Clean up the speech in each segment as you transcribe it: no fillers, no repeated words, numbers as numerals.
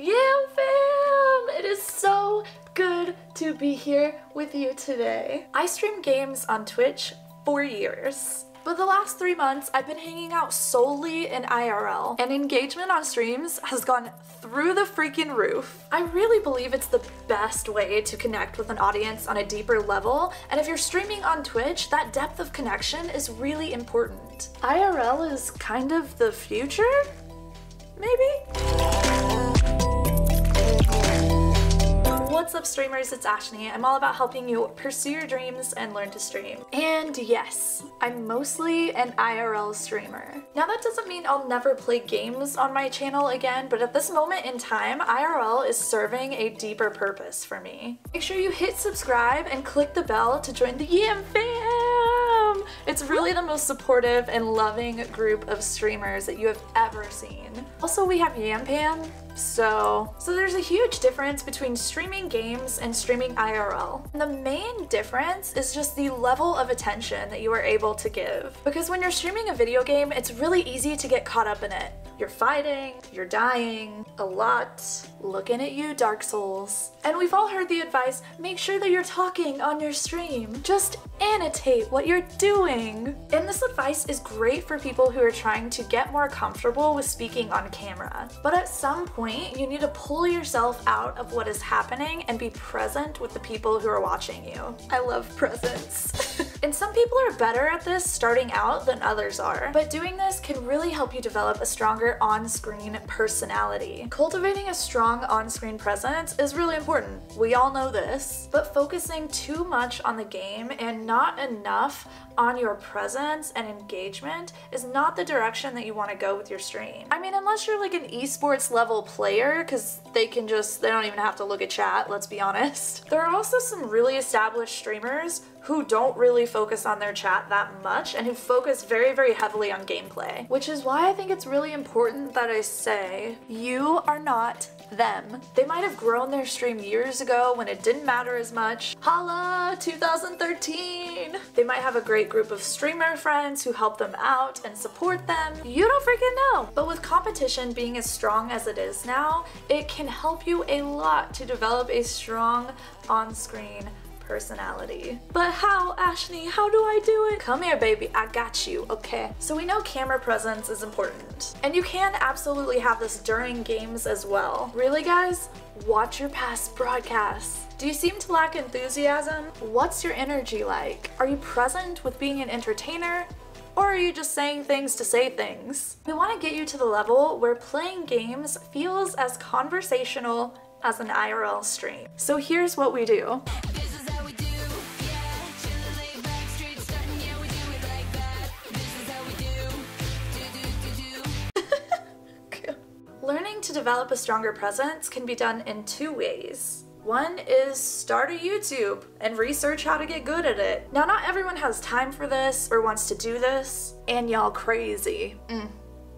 Yeah, fam! It is so good to be here with you today. I stream games on Twitch for years. But the last 3 months, I've been hanging out solely in IRL, and engagement on streams has gone through the freaking roof. I really believe it's the best way to connect with an audience on a deeper level, and if you're streaming on Twitch, that depth of connection is really important. IRL is kind of the future? Maybe? What's up, streamers? It's Ashni. I'm all about helping you pursue your dreams and learn to stream. And yes, I'm mostly an IRL streamer. Now that doesn't mean I'll never play games on my channel again, but at this moment in time, IRL is serving a deeper purpose for me. Make sure you hit subscribe and click the bell to join the YAM fam! It's really the most supportive and loving group of streamers that you have ever seen. Also, we have YAM Pam. So there's a huge difference between streaming games and streaming IRL. And the main difference is just the level of attention that you are able to give. Because when you're streaming a video game, it's really easy to get caught up in it. You're fighting, you're dying, a lot. Looking at you, Dark Souls. And we've all heard the advice, make sure that you're talking on your stream. Just annotate what you're doing. And this advice is great for people who are trying to get more comfortable with speaking on camera. But at some point, you need to pull yourself out of what is happening and be present with the people who are watching you. I love presence. And some people are better at this starting out than others are. But doing this can really help you develop a stronger on-screen personality. Cultivating a strong on-screen presence is really important. We all know this. But focusing too much on the game and not enough on your presence and engagement is not the direction that you want to go with your stream. I mean, unless you're like an esports level player, because they don't even have to look at chat, let's be honest. There are also some really established streamers who don't really focus on their chat that much and who focus very, very heavily on gameplay. Which is why I think it's really important that I say, you are not them. They might have grown their stream years ago when it didn't matter as much. Holla, 2013! They might have a great group of streamer friends who help them out and support them. You don't freaking know! But with competition being as strong as it is now, it can help you a lot to develop a strong on-screen personality. But how, Ashni? How do I do it? Come here, baby. I got you, okay? So we know camera presence is important. And you can absolutely have this during games as well. Really, guys? Watch your past broadcasts. Do you seem to lack enthusiasm? What's your energy like? Are you present with being an entertainer? Or are you just saying things to say things? We want to get you to the level where playing games feels as conversational as an IRL stream. So here's what we do. Learning to develop a stronger presence can be done in 2 ways. One is start a YouTube and research how to get good at it. Now, not everyone has time for this or wants to do this, and y'all crazy.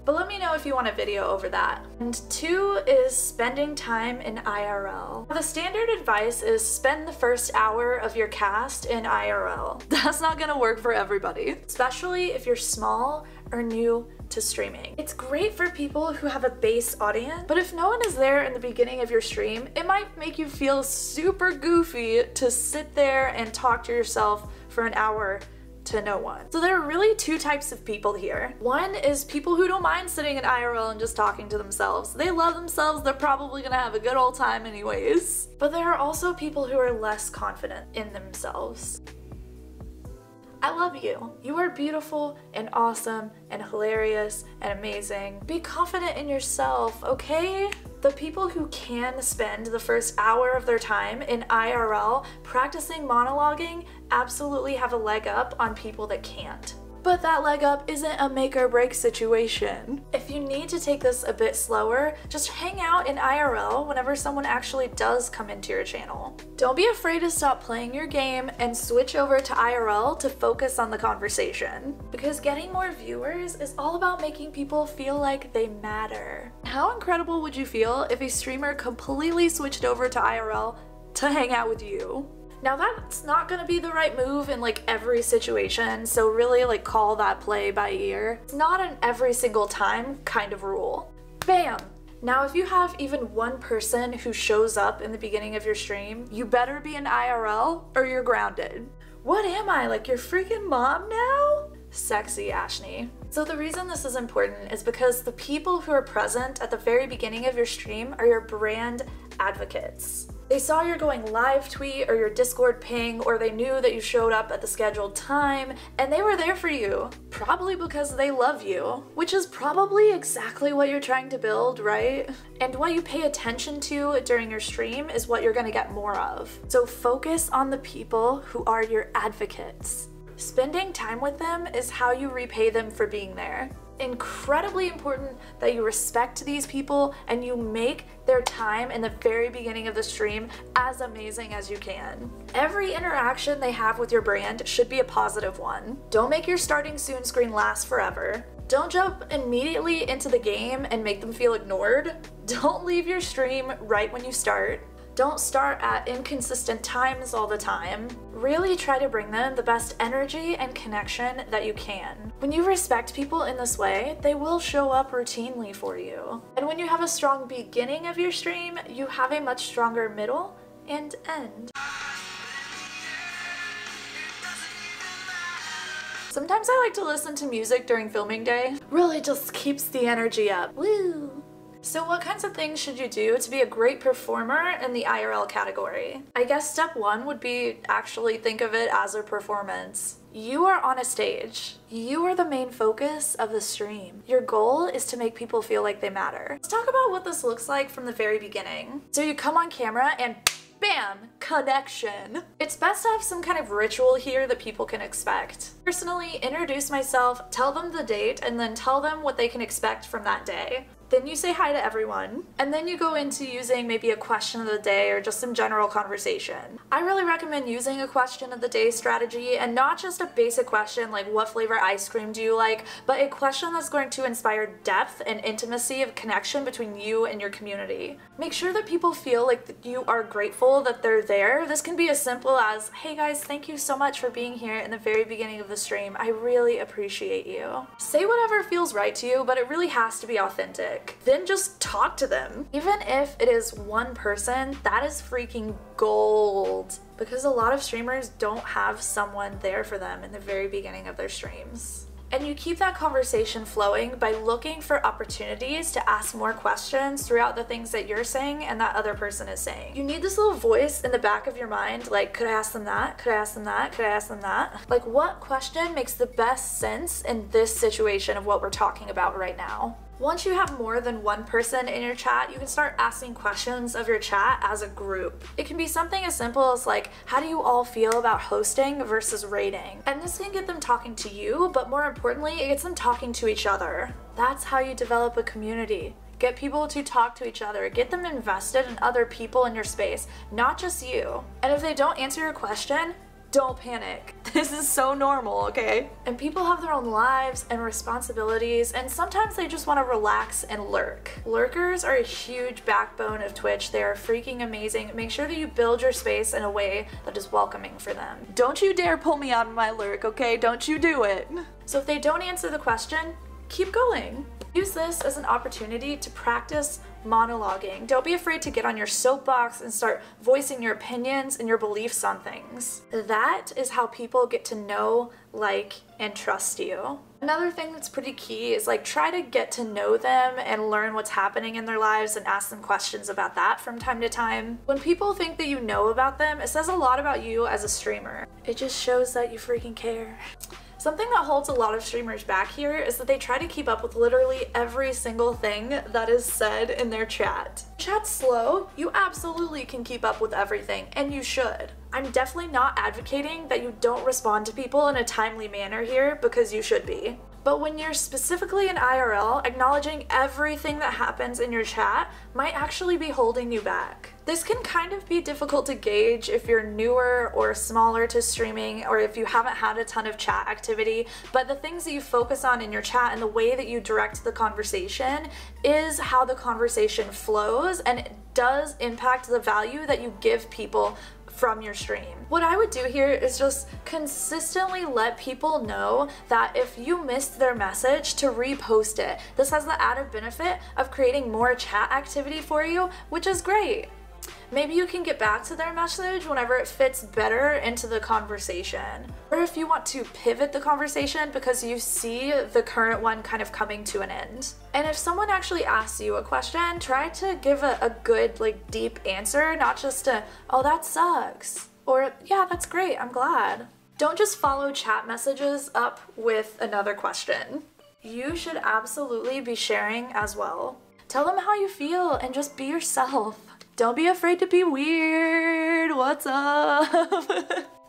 But let me know if you want a video over that. And 2 is spending time in IRL. The standard advice is spend the first hour of your cast in IRL. That's not gonna work for everybody, especially if you're small or new to streaming. It's great for people who have a base audience, but if no one is there in the beginning of your stream, it might make you feel super goofy to sit there and talk to yourself for an hour to no one. So there are really 2 types of people here. One is people who don't mind sitting in IRL and just talking to themselves. They love themselves, they're probably gonna have a good old time anyways. But there are also people who are less confident in themselves. I love you. You are beautiful and awesome and hilarious and amazing. Be confident in yourself, okay? The people who can spend the first hour of their time in IRL practicing monologuing absolutely have a leg up on people that can't. But that leg up isn't a make or break situation. If you need to take this a bit slower, just hang out in IRL whenever someone actually does come into your channel. Don't be afraid to stop playing your game and switch over to IRL to focus on the conversation. Because getting more viewers is all about making people feel like they matter. How incredible would you feel if a streamer completely switched over to IRL to hang out with you? Now that's not gonna be the right move in like every situation, so really like call that play by ear. It's not an every single time kind of rule. Bam! Now, if you have even one person who shows up in the beginning of your stream, you better be an IRL or you're grounded. What am I, like your freaking mom now? Sexy Ashni. So the reason this is important is because the people who are present at the very beginning of your stream are your brand advocates. They saw your going live tweet or your Discord ping, or they knew that you showed up at the scheduled time, and they were there for you. Probably because they love you, which is probably exactly what you're trying to build, right? And what you pay attention to during your stream is what you're gonna get more of. So focus on the people who are your advocates. Spending time with them is how you repay them for being there. Incredibly important that you respect these people and you make their time in the very beginning of the stream as amazing as you can. Every interaction they have with your brand should be a positive one. Don't make your starting soon screen last forever. Don't jump immediately into the game and make them feel ignored. Don't leave your stream right when you start. Don't start at inconsistent times all the time. Really try to bring them the best energy and connection that you can. When you respect people in this way, they will show up routinely for you. And when you have a strong beginning of your stream, you have a much stronger middle and end. Sometimes I like to listen to music during filming day. Really just keeps the energy up. Woo! So what kinds of things should you do to be a great performer in the IRL category? I guess step one would be actually think of it as a performance. You are on a stage. You are the main focus of the stream. Your goal is to make people feel like they matter. Let's talk about what this looks like from the very beginning. So you come on camera and bam, connection. It's best to have some kind of ritual here that people can expect. Personally, introduce myself, tell them the date, and then tell them what they can expect from that day. Then you say hi to everyone, and then you go into using maybe a question of the day or just some general conversation. I really recommend using a question of the day strategy, and not just a basic question like what flavor ice cream do you like, but a question that's going to inspire depth and intimacy of connection between you and your community. Make sure that people feel like you are grateful that they're there. This can be as simple as, hey guys, thank you so much for being here in the very beginning of the stream. I really appreciate you. Say whatever feels right to you, but it really has to be authentic. Then just talk to them. Even if it is one person, that is freaking gold. Because a lot of streamers don't have someone there for them in the very beginning of their streams. And you keep that conversation flowing by looking for opportunities to ask more questions throughout the things that you're saying and that other person is saying. You need this little voice in the back of your mind, like, could I ask them that? Could I ask them that? Could I ask them that? Like, what question makes the best sense in this situation of what we're talking about right now? Once you have more than one person in your chat, you can start asking questions of your chat as a group. It can be something as simple as like, how do you all feel about hosting versus rating? And this can get them talking to you, but more importantly, it gets them talking to each other. That's how you develop a community. Get people to talk to each other. Get them invested in other people in your space, not just you. And if they don't answer your question, don't panic. This is so normal, okay? And people have their own lives and responsibilities, and sometimes they just want to relax and lurk. Lurkers are a huge backbone of Twitch. They are freaking amazing. Make sure that you build your space in a way that is welcoming for them. Don't you dare pull me out of my lurk, okay? Don't you do it. So if they don't answer the question, keep going. Use this as an opportunity to practice monologuing. Don't be afraid to get on your soapbox and start voicing your opinions and your beliefs on things. That is how people get to know, like, and trust you. Another thing that's pretty key is like try to get to know them and learn what's happening in their lives and ask them questions about that from time to time. When people think that you know about them, it says a lot about you as a streamer. It just shows that you freaking care. Something that holds a lot of streamers back here is that they try to keep up with literally every single thing that is said in their chat. Chat's slow, you absolutely can keep up with everything, and you should. I'm definitely not advocating that you don't respond to people in a timely manner here, because you should be. But when you're specifically in IRL, acknowledging everything that happens in your chat might actually be holding you back. This can kind of be difficult to gauge if you're newer or smaller to streaming, or if you haven't had a ton of chat activity, but the things that you focus on in your chat and the way that you direct the conversation is how the conversation flows, and it does impact the value that you give people from your stream. What I would do here is just consistently let people know that if you missed their message, to repost it. This has the added benefit of creating more chat activity for you, which is great. Maybe you can get back to their message whenever it fits better into the conversation. Or if you want to pivot the conversation because you see the current one kind of coming to an end. And if someone actually asks you a question, try to give a good, like, deep answer, not just a, oh, that sucks. Or, yeah, that's great, I'm glad. Don't just follow chat messages up with another question. You should absolutely be sharing as well. Tell them how you feel and just be yourself. Don't be afraid to be weird. What's up?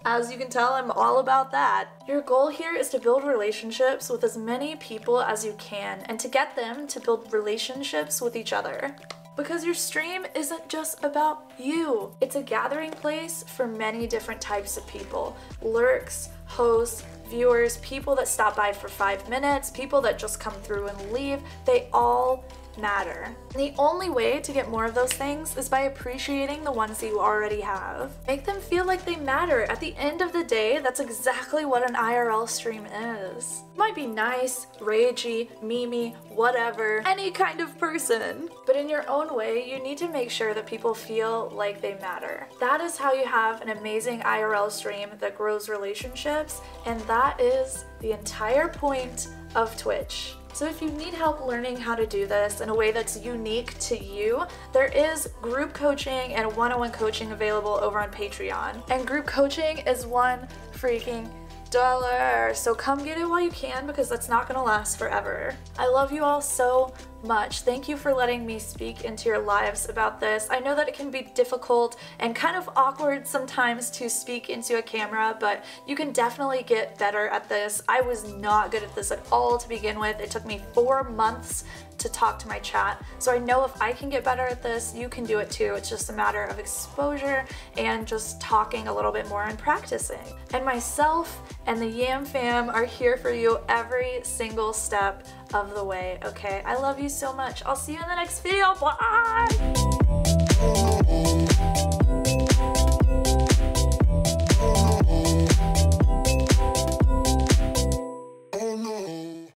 As you can tell, I'm all about that. Your goal here is to build relationships with as many people as you can and to get them to build relationships with each other. Because your stream isn't just about you. It's a gathering place for many different types of people. Lurks, hosts, viewers, people that stop by for 5 minutes, people that just come through and leave. They all matter. And the only way to get more of those things is by appreciating the ones that you already have. Make them feel like they matter. At the end of the day, that's exactly what an IRL stream is. You might be nice, ragey, memey, whatever, any kind of person. But in your own way, you need to make sure that people feel like they matter. That is how you have an amazing IRL stream that grows relationships, and that is the entire point of Twitch. So if you need help learning how to do this in a way that's unique to you, there is group coaching and one-on-one coaching available over on Patreon. And group coaching is $1 freaking $1. So come get it while you can, because that's not gonna last forever. I love you all so much. Thank you for letting me speak into your lives about this. I know that it can be difficult and kind of awkward sometimes to speak into a camera, but you can definitely get better at this. I was not good at this at all to begin with. It took me 4 months to talk to my chat. So I know if I can get better at this, you can do it too. It's just a matter of exposure and just talking a little bit more and practicing. And myself and the Yam fam are here for you every single step of the way, okay? I love you so much. I'll see you in the next video. Bye!